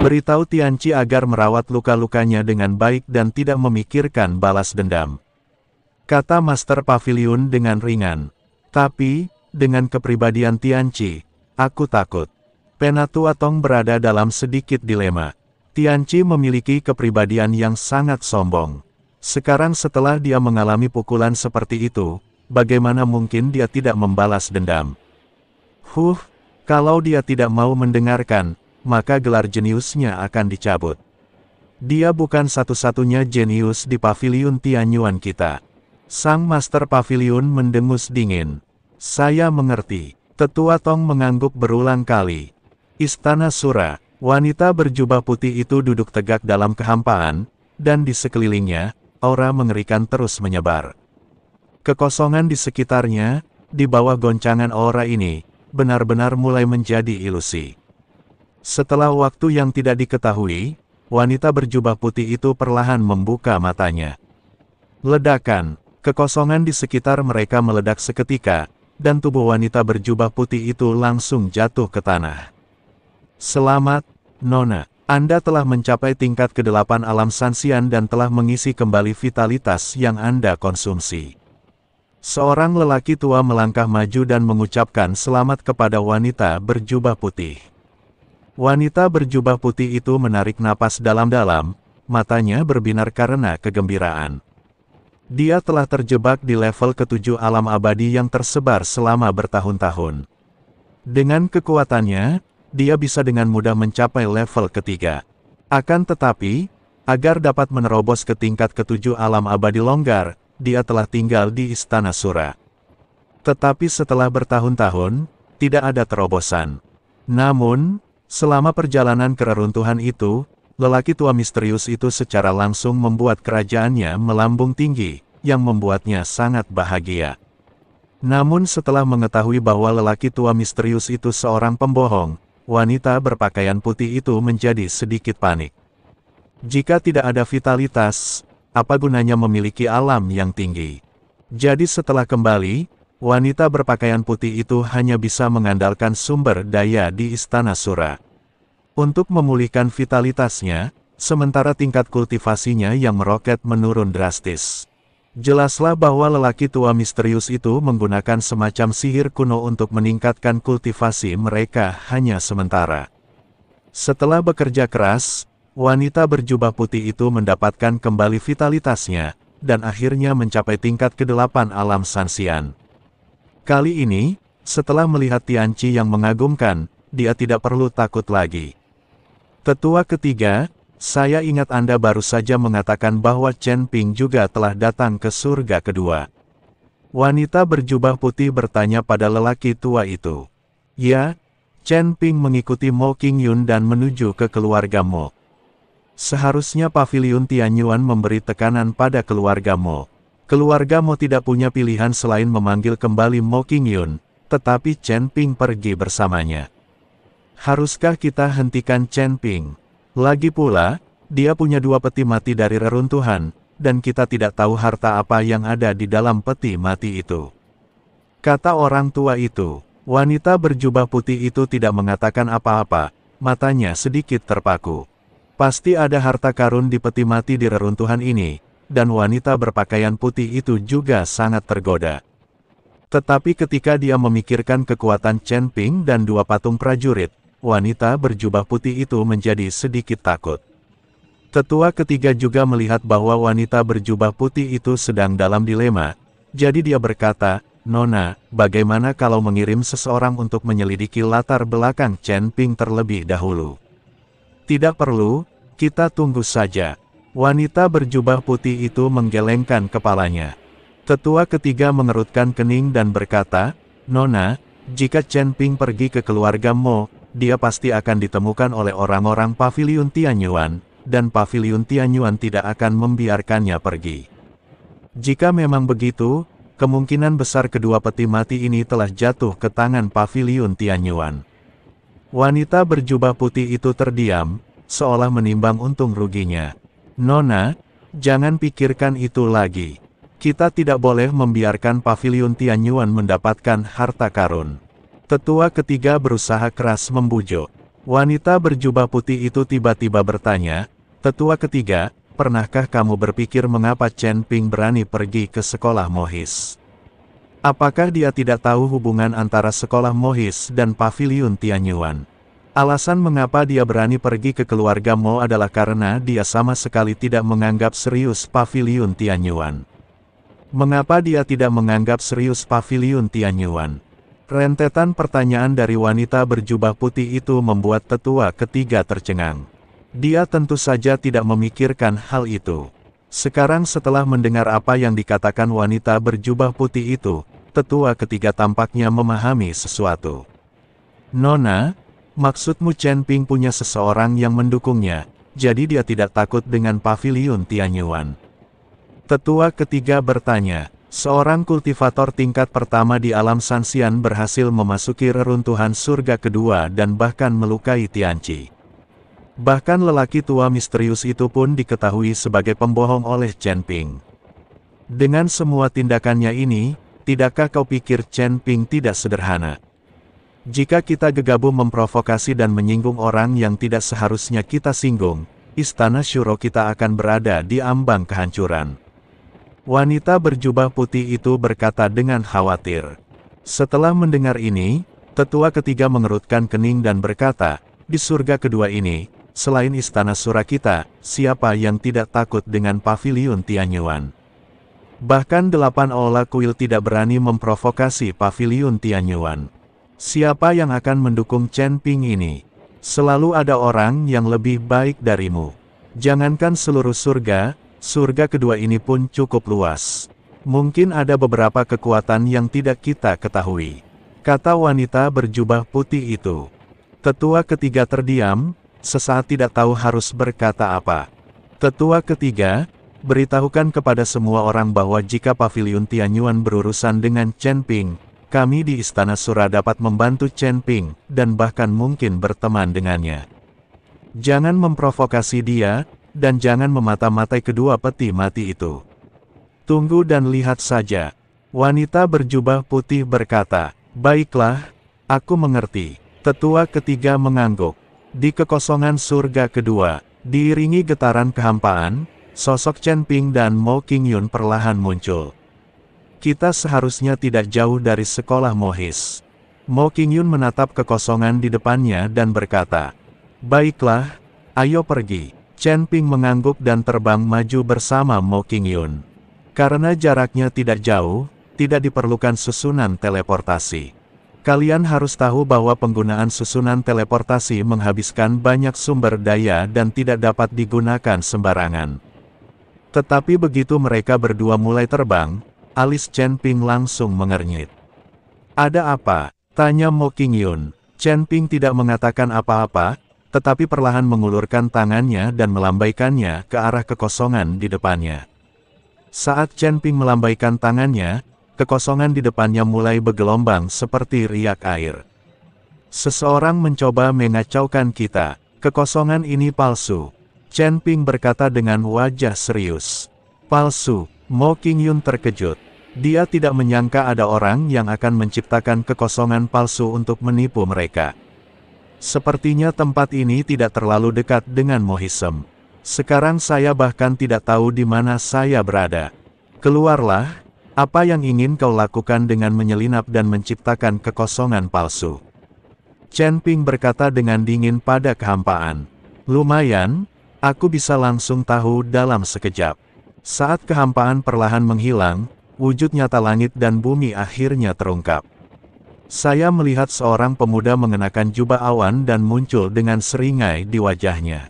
Beritahu Tianqi agar merawat luka-lukanya dengan baik dan tidak memikirkan balas dendam. Kata Master Pavilion dengan ringan. Tapi, dengan kepribadian Tianqi, aku takut. Penatua Tong berada dalam sedikit dilema. Tianqi memiliki kepribadian yang sangat sombong. Sekarang setelah dia mengalami pukulan seperti itu, bagaimana mungkin dia tidak membalas dendam? Kalau dia tidak mau mendengarkan, maka gelar jeniusnya akan dicabut. Dia bukan satu-satunya jenius di pavilion Tianyuan kita. Sang Master Pavilion mendengus dingin. Saya mengerti. Tetua Tong mengangguk berulang kali. Istana Sura, wanita berjubah putih itu duduk tegak dalam kehampaan, dan di sekelilingnya, aura mengerikan terus menyebar. Kekosongan di sekitarnya, di bawah goncangan aura ini, benar-benar mulai menjadi ilusi. Setelah waktu yang tidak diketahui, wanita berjubah putih itu perlahan membuka matanya. Ledakan, kekosongan di sekitar mereka meledak seketika, dan tubuh wanita berjubah putih itu langsung jatuh ke tanah. Selamat, Nona. Anda telah mencapai tingkat ke-8 alam Sanxian dan telah mengisi kembali vitalitas yang Anda konsumsi. Seorang lelaki tua melangkah maju dan mengucapkan selamat kepada wanita berjubah putih. Wanita berjubah putih itu menarik napas dalam-dalam, matanya berbinar karena kegembiraan. Dia telah terjebak di level ke-7 alam abadi yang tersebar selama bertahun-tahun. Dengan kekuatannya, dia bisa dengan mudah mencapai level ke-3. Akan tetapi, agar dapat menerobos ke tingkat ke-7 alam abadi longgar, dia telah tinggal di Istana Sura. Tetapi setelah bertahun-tahun, tidak ada terobosan. Namun, selama perjalanan ke reruntuhan itu, lelaki tua misterius itu secara langsung membuat kerajaannya melambung tinggi, yang membuatnya sangat bahagia. Namun setelah mengetahui bahwa lelaki tua misterius itu seorang pembohong, wanita berpakaian putih itu menjadi sedikit panik. Jika tidak ada vitalitas, apa gunanya memiliki alam yang tinggi? Jadi setelah kembali, wanita berpakaian putih itu hanya bisa mengandalkan sumber daya di Istana Sura. Untuk memulihkan vitalitasnya, sementara tingkat kultivasinya yang meroket menurun drastis. Jelaslah bahwa lelaki tua misterius itu menggunakan semacam sihir kuno untuk meningkatkan kultivasi mereka hanya sementara. Setelah bekerja keras, wanita berjubah putih itu mendapatkan kembali vitalitasnya, dan akhirnya mencapai tingkat ke-8 alam Sanxian. Kali ini, setelah melihat Tianqi yang mengagumkan, dia tidak perlu takut lagi. Tetua ketiga, saya ingat Anda baru saja mengatakan bahwa Chen Ping juga telah datang ke surga kedua. Wanita berjubah putih bertanya pada lelaki tua itu. Ya, Chen Ping mengikuti Mo Qingyun dan menuju ke keluarga Mo. Seharusnya pavilion Tianyuan memberi tekanan pada keluarga Mo. Keluarga Mo tidak punya pilihan selain memanggil kembali Mo Qingyun, tetapi Chen Ping pergi bersamanya. Haruskah kita hentikan Chen Ping? Lagi pula, dia punya 2 peti mati dari reruntuhan, dan kita tidak tahu harta apa yang ada di dalam peti mati itu. Kata orang tua itu, wanita berjubah putih itu tidak mengatakan apa-apa, matanya sedikit terpaku. Pasti ada harta karun di peti mati di reruntuhan ini, dan wanita berpakaian putih itu juga sangat tergoda. Tetapi ketika dia memikirkan kekuatan Chen Ping dan 2 patung prajurit, wanita berjubah putih itu menjadi sedikit takut. Tetua ketiga juga melihat bahwa wanita berjubah putih itu sedang dalam dilema, jadi dia berkata, Nona, bagaimana kalau mengirim seseorang untuk menyelidiki latar belakang Chen Ping terlebih dahulu? Tidak perlu, kita tunggu saja. Wanita berjubah putih itu menggelengkan kepalanya. Tetua ketiga mengerutkan kening dan berkata, Nona, jika Chen Ping pergi ke keluarga Mo, dia pasti akan ditemukan oleh orang-orang pavilion Tianyuan, dan pavilion Tianyuan tidak akan membiarkannya pergi. Jika memang begitu, kemungkinan besar kedua peti mati ini telah jatuh ke tangan pavilion Tianyuan. Wanita berjubah putih itu terdiam, seolah menimbang untung ruginya. Nona, jangan pikirkan itu lagi. Kita tidak boleh membiarkan pavilion Tianyuan mendapatkan harta karun. Tetua ketiga berusaha keras membujuk. Wanita berjubah putih itu tiba-tiba bertanya, "Tetua ketiga, pernahkah kamu berpikir mengapa Chen Ping berani pergi ke sekolah Mohis? Apakah dia tidak tahu hubungan antara sekolah Mohis dan paviliun Tianyuan? Alasan mengapa dia berani pergi ke keluarga Mo adalah karena dia sama sekali tidak menganggap serius paviliun Tianyuan. Mengapa dia tidak menganggap serius paviliun Tianyuan?" Rentetan pertanyaan dari wanita berjubah putih itu membuat tetua ketiga tercengang. Dia tentu saja tidak memikirkan hal itu. Sekarang setelah mendengar apa yang dikatakan wanita berjubah putih itu, tetua ketiga tampaknya memahami sesuatu. "Nona, maksudmu Chen Ping punya seseorang yang mendukungnya, jadi dia tidak takut dengan paviliun Tianyuan?" Tetua ketiga bertanya. Seorang kultivator tingkat pertama di alam Sanxian berhasil memasuki reruntuhan surga kedua dan bahkan melukai Tianqi. Bahkan lelaki tua misterius itu pun diketahui sebagai pembohong oleh Chen Ping. Dengan semua tindakannya ini, tidakkah kau pikir Chen Ping tidak sederhana? Jika kita gegabah memprovokasi dan menyinggung orang yang tidak seharusnya kita singgung, istana Shuro kita akan berada di ambang kehancuran. Wanita berjubah putih itu berkata dengan khawatir. Setelah mendengar ini, tetua ketiga mengerutkan kening dan berkata, "Di surga kedua ini, selain istana Surakita, siapa yang tidak takut dengan paviliun Tianyuan?" Bahkan 8 Ola Kuil tidak berani memprovokasi paviliun Tianyuan. Siapa yang akan mendukung Chen Ping ini? Selalu ada orang yang lebih baik darimu. Jangankan seluruh surga, surga kedua ini pun cukup luas. Mungkin ada beberapa kekuatan yang tidak kita ketahui, kata wanita berjubah putih itu. Tetua ketiga terdiam, sesaat tidak tahu harus berkata apa. Tetua ketiga, beritahukan kepada semua orang bahwa jika paviliun Tianyuan berurusan dengan Chen Ping, kami di Istana Sura dapat membantu Chen Ping, dan bahkan mungkin berteman dengannya. Jangan memprovokasi dia, dan jangan memata-matai kedua peti mati itu. Tunggu dan lihat saja. Wanita berjubah putih berkata, "Baiklah, aku mengerti." Tetua ketiga mengangguk. Di kekosongan surga kedua, diiringi getaran kehampaan, sosok Chen Ping dan Mo Qingyun perlahan muncul. Kita seharusnya tidak jauh dari sekolah Mohis. Mo Qingyun menatap kekosongan di depannya dan berkata, "Baiklah, ayo pergi." Chen Ping mengangguk dan terbang maju bersama Mo Qingyun. Karena jaraknya tidak jauh, tidak diperlukan susunan teleportasi. Kalian harus tahu bahwa penggunaan susunan teleportasi menghabiskan banyak sumber daya dan tidak dapat digunakan sembarangan. Tetapi begitu mereka berdua mulai terbang, alis Chen Ping langsung mengernyit. "Ada apa?" tanya Mo Qingyun. Chen Ping tidak mengatakan apa-apa, tetapi perlahan mengulurkan tangannya dan melambaikannya ke arah kekosongan di depannya. Saat Chen Ping melambaikan tangannya, kekosongan di depannya mulai bergelombang seperti riak air. "Seseorang mencoba mengacaukan kita. Kekosongan ini palsu." Chen Ping berkata dengan wajah serius. "Palsu?" Mo Qingyun terkejut. Dia tidak menyangka ada orang yang akan menciptakan kekosongan palsu untuk menipu mereka. Sepertinya tempat ini tidak terlalu dekat dengan Mohism. Sekarang saya bahkan tidak tahu di mana saya berada. Keluarlah, apa yang ingin kau lakukan dengan menyelinap dan menciptakan kekosongan palsu?" Chen Ping berkata dengan dingin pada kehampaan. "Lumayan, aku bisa langsung tahu dalam sekejap." Saat kehampaan perlahan menghilang, wujud nyata langit dan bumi akhirnya terungkap. Saya melihat seorang pemuda mengenakan jubah awan dan muncul dengan seringai di wajahnya.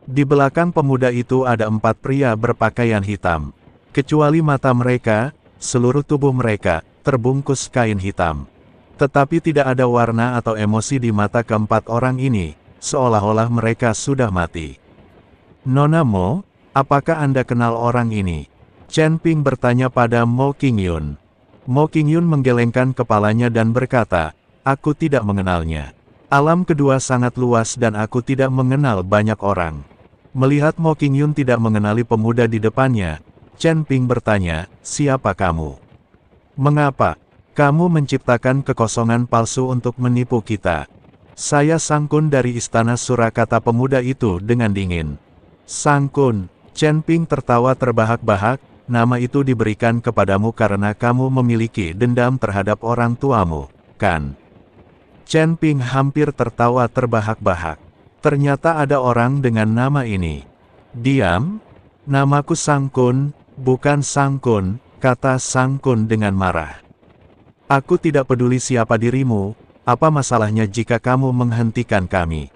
Di belakang pemuda itu ada 4 pria berpakaian hitam. Kecuali mata mereka, seluruh tubuh mereka terbungkus kain hitam. Tetapi tidak ada warna atau emosi di mata keempat orang ini, seolah-olah mereka sudah mati. "Nona Mo, apakah Anda kenal orang ini?" Chen Ping bertanya pada Mo Qingyun. Mo Qingyun menggelengkan kepalanya dan berkata, "Aku tidak mengenalnya. Alam kedua sangat luas dan aku tidak mengenal banyak orang." Melihat Mo Qingyun tidak mengenali pemuda di depannya, Chen Ping bertanya, "Siapa kamu? Mengapa kamu menciptakan kekosongan palsu untuk menipu kita?" Saya Sang Kun dari Istana Sura, kata pemuda itu dengan dingin. Sang Kun, Chen Ping tertawa terbahak-bahak, nama itu diberikan kepadamu karena kamu memiliki dendam terhadap orang tuamu, kan? Chen Ping hampir tertawa terbahak-bahak. Ternyata ada orang dengan nama ini. Diam, namaku Sang Kun, bukan Sang Kun, kata Sang Kun dengan marah. Aku tidak peduli siapa dirimu. Apa masalahnya jika kamu menghentikan kami?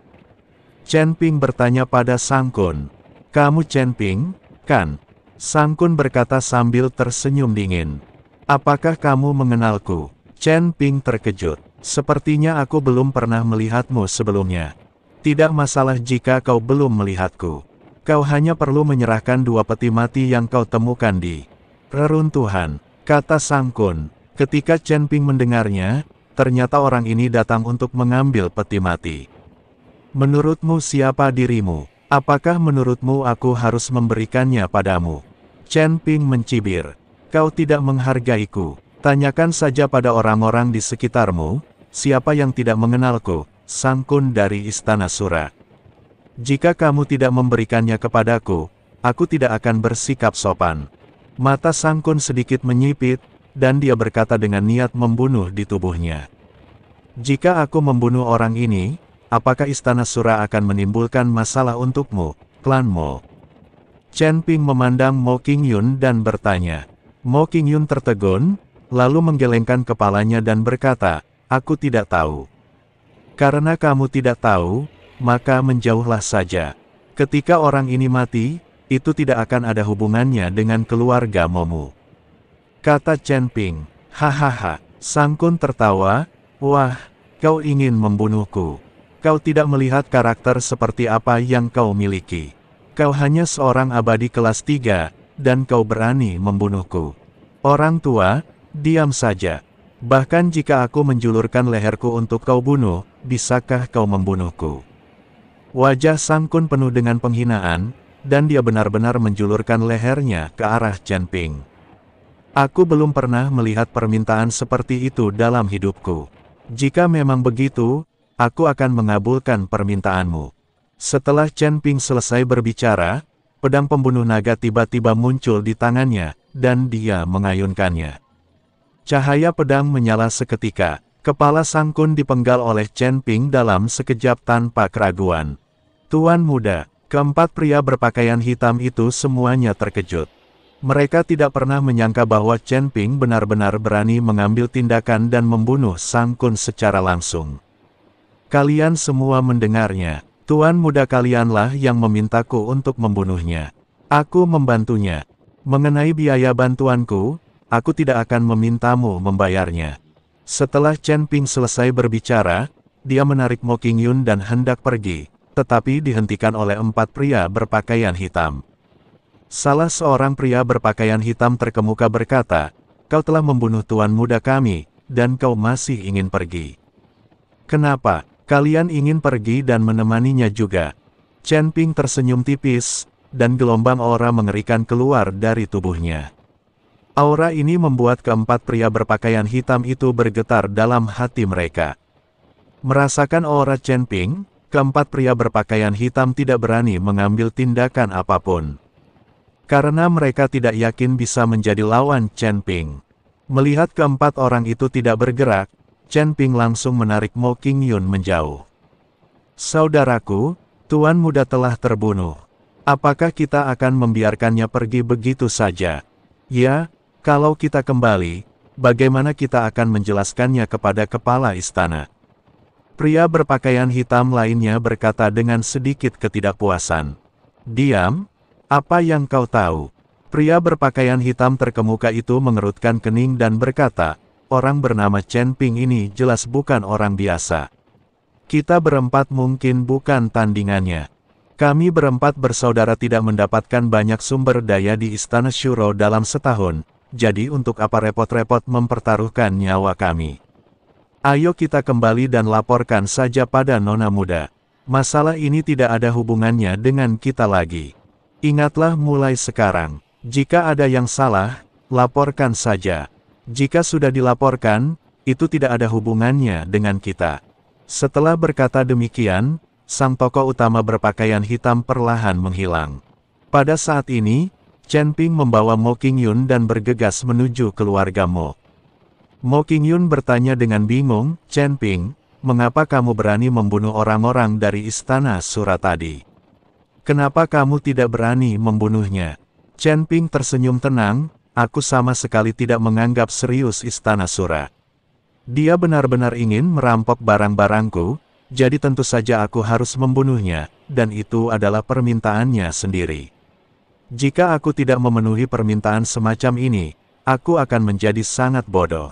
Chen Ping bertanya pada Sang Kun. Kamu Chen Ping, kan? Sang Kun berkata sambil tersenyum dingin. Apakah kamu mengenalku? Chen Ping terkejut. Sepertinya aku belum pernah melihatmu sebelumnya. Tidak masalah jika kau belum melihatku. Kau hanya perlu menyerahkan 2 peti mati yang kau temukan di reruntuhan, kata Sang Kun. Ketika Chen Ping mendengarnya, ternyata orang ini datang untuk mengambil peti mati. Menurutmu siapa dirimu? Apakah menurutmu aku harus memberikannya padamu? Chen Ping mencibir. Kau tidak menghargaiku. Tanyakan saja pada orang-orang di sekitarmu, siapa yang tidak mengenalku, Sang Kun dari Istana Sura. Jika kamu tidak memberikannya kepadaku, aku tidak akan bersikap sopan. Mata Sang Kun sedikit menyipit, dan dia berkata dengan niat membunuh di tubuhnya. Jika aku membunuh orang ini, apakah Istana Sura akan menimbulkan masalah untukmu, klanmu? Chen Ping memandang Mo Qingyun dan bertanya. Mo Qingyun tertegun, lalu menggelengkan kepalanya dan berkata, aku tidak tahu. Karena kamu tidak tahu, maka menjauhlah saja. Ketika orang ini mati, itu tidak akan ada hubungannya dengan keluarga Momu, kata Chen Ping. Hahaha, Sang Kun tertawa. Wah, kau ingin membunuhku. Kau tidak melihat karakter seperti apa yang kau miliki. Kau hanya seorang abadi kelas 3, dan kau berani membunuhku. Orang tua, diam saja. Bahkan jika aku menjulurkan leherku untuk kau bunuh, bisakah kau membunuhku? Wajah Sang Kun penuh dengan penghinaan, dan dia benar-benar menjulurkan lehernya ke arah Chen Ping. Aku belum pernah melihat permintaan seperti itu dalam hidupku. Jika memang begitu, aku akan mengabulkan permintaanmu. Setelah Chen Ping selesai berbicara, pedang pembunuh naga tiba-tiba muncul di tangannya, dan dia mengayunkannya. Cahaya pedang menyala seketika. Kepala Sang Kun dipenggal oleh Chen Ping dalam sekejap tanpa keraguan. Tuan muda, keempat pria berpakaian hitam itu semuanya terkejut. Mereka tidak pernah menyangka bahwa Chen Ping benar-benar berani mengambil tindakan dan membunuh Sang Kun secara langsung. Kalian semua mendengarnya. Tuan muda kalianlah yang memintaku untuk membunuhnya. Aku membantunya. Mengenai biaya bantuanku, aku tidak akan memintamu membayarnya. Setelah Chen Ping selesai berbicara, dia menarik Mo Qingyun dan hendak pergi, tetapi dihentikan oleh 4 pria berpakaian hitam. Salah seorang pria berpakaian hitam terkemuka berkata, kau telah membunuh tuan muda kami, dan kau masih ingin pergi. Kenapa? Kalian ingin pergi dan menemaninya juga? Chen Ping tersenyum tipis, dan gelombang aura mengerikan keluar dari tubuhnya. Aura ini membuat keempat pria berpakaian hitam itu bergetar dalam hati mereka. Merasakan aura Chen Ping, keempat pria berpakaian hitam tidak berani mengambil tindakan apapun. Karena mereka tidak yakin bisa menjadi lawan Chen Ping. Melihat keempat orang itu tidak bergerak, Chen Ping langsung menarik Mo Qingyun menjauh. Saudaraku, tuan muda telah terbunuh. Apakah kita akan membiarkannya pergi begitu saja? Ya, kalau kita kembali, bagaimana kita akan menjelaskannya kepada kepala istana? Pria berpakaian hitam lainnya berkata dengan sedikit ketidakpuasan. Diam, apa yang kau tahu? Pria berpakaian hitam terkemuka itu mengerutkan kening dan berkata, orang bernama Chen Ping ini jelas bukan orang biasa. Kita berempat mungkin bukan tandingannya. Kami berempat bersaudara tidak mendapatkan banyak sumber daya di Istana Shuro dalam setahun, jadi untuk apa repot-repot mempertaruhkan nyawa kami? Ayo kita kembali dan laporkan saja pada Nona Muda. Masalah ini tidak ada hubungannya dengan kita lagi. Ingatlah mulai sekarang, jika ada yang salah, laporkan saja. Jika sudah dilaporkan, itu tidak ada hubungannya dengan kita. Setelah berkata demikian, sang tokoh utama berpakaian hitam perlahan menghilang. Pada saat ini, Chen Ping membawa Mo Qingyun dan bergegas menuju keluarga Mo. Mo Qingyun bertanya dengan bingung, "Chen Ping, mengapa kamu berani membunuh orang-orang dari Istana Sura tadi? Kenapa kamu tidak berani membunuhnya?" Chen Ping tersenyum tenang, "Aku sama sekali tidak menganggap serius Istana Sura. Dia benar-benar ingin merampok barang-barangku, jadi tentu saja aku harus membunuhnya, dan itu adalah permintaannya sendiri. Jika aku tidak memenuhi permintaan semacam ini, aku akan menjadi sangat bodoh."